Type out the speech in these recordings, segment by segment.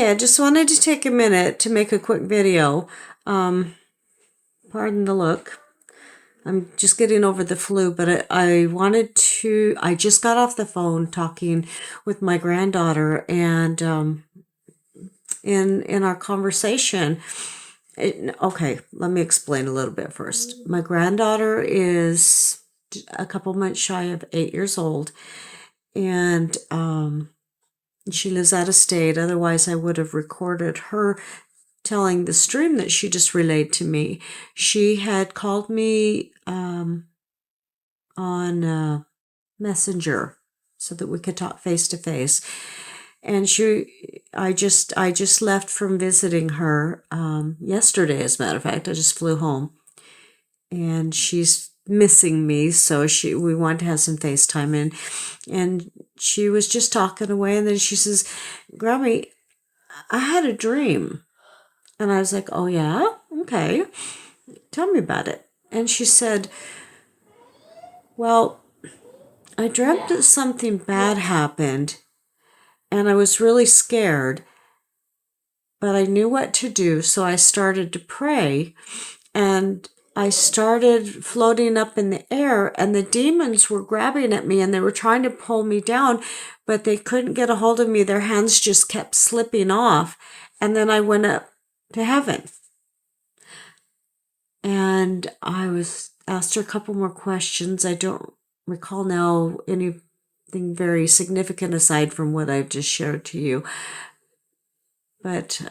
Okay, I just wanted to take a minute to make a quick video. Pardon the look. I'm just getting over the flu, but I just got off the phone talking with my granddaughter, and in our conversation, okay, let me explain a little bit first. My granddaughter is a couple months shy of 8 years old, and she lives out of state. Otherwise, I would have recorded her telling the stream that she just relayed to me. She had called me on Messenger so that we could talk face to face. And I just left from visiting her yesterday. As a matter of fact, I just flew home, and she's missing me, so we wanted to have some FaceTime, and she was just talking away, and then she says, "Grammy, I had a dream." And I was like, "Oh yeah? Okay. Tell me about it." And she said, "Well, I dreamt that something bad happened, and I was really scared, but I knew what to do, so I started to pray, and I started floating up in the air, and the demons were grabbing at me, and they were trying to pull me down, but they couldn't get a hold of me. Their hands just kept slipping off, and then I went up to heaven." And I was asked her a couple more questions. I don't recall now anything very significant aside from what I've just shared to you. But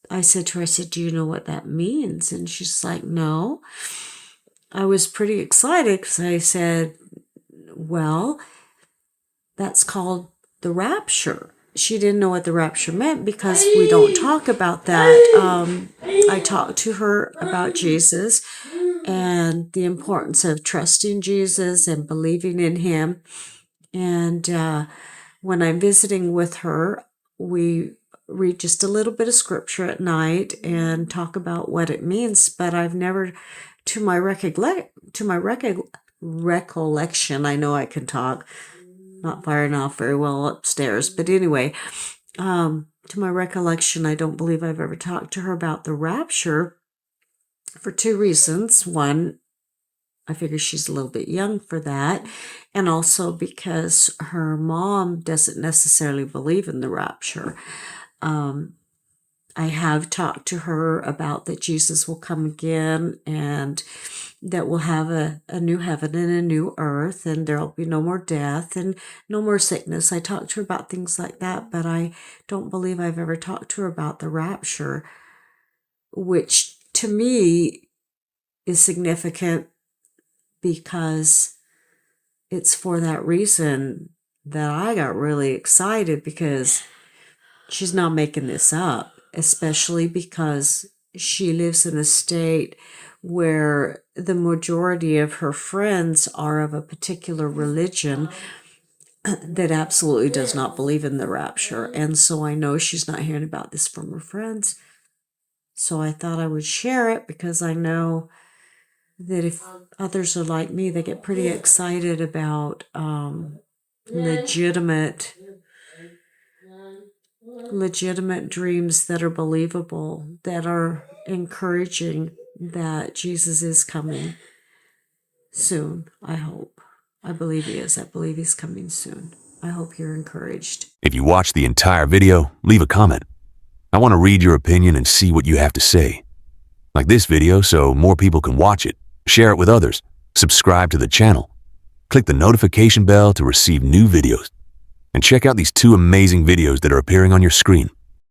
I said to her, "Do you know what that means?" And she's like, "No." I was pretty excited because I said, "Well, that's called the rapture." She didn't know what the rapture meant because we don't talk about that. I talked to her about Jesus and the importance of trusting Jesus and believing in him. And when I'm visiting with her, we read just a little bit of scripture at night and talk about what it means. But I've never, to my recollection, I know I can talk, not firing off very well upstairs, but anyway, to my recollection, I don't believe I've ever talked to her about the rapture for two reasons. One, I figure she's a little bit young for that, and also because her mom doesn't necessarily believe in the rapture. I have talked to her about that Jesus will come again, and that we'll have a new heaven and a new earth, and there'll be no more death and no more sickness. I talked to her about things like that, but I don't believe I've ever talked to her about the rapture, which to me is significant because it's for that reason that I got really excited, because she's not making this up, especially because she lives in a state where the majority of her friends are of a particular religion that absolutely does not believe in the rapture. And so I know she's not hearing about this from her friends. So I thought I would share it, because I know that if others are like me, they get pretty excited about legitimate dreams that are believable, that are encouraging, that Jesus is coming soon. I hope. I believe he is. I believe he's coming soon. I hope you're encouraged. If you watch the entire video, leave a comment. I want to read your opinion and see what you have to say. Like this video so more people can watch it. Share it with others. Subscribe to the channel. Click the notification bell to receive new videos. And check out these two amazing videos that are appearing on your screen.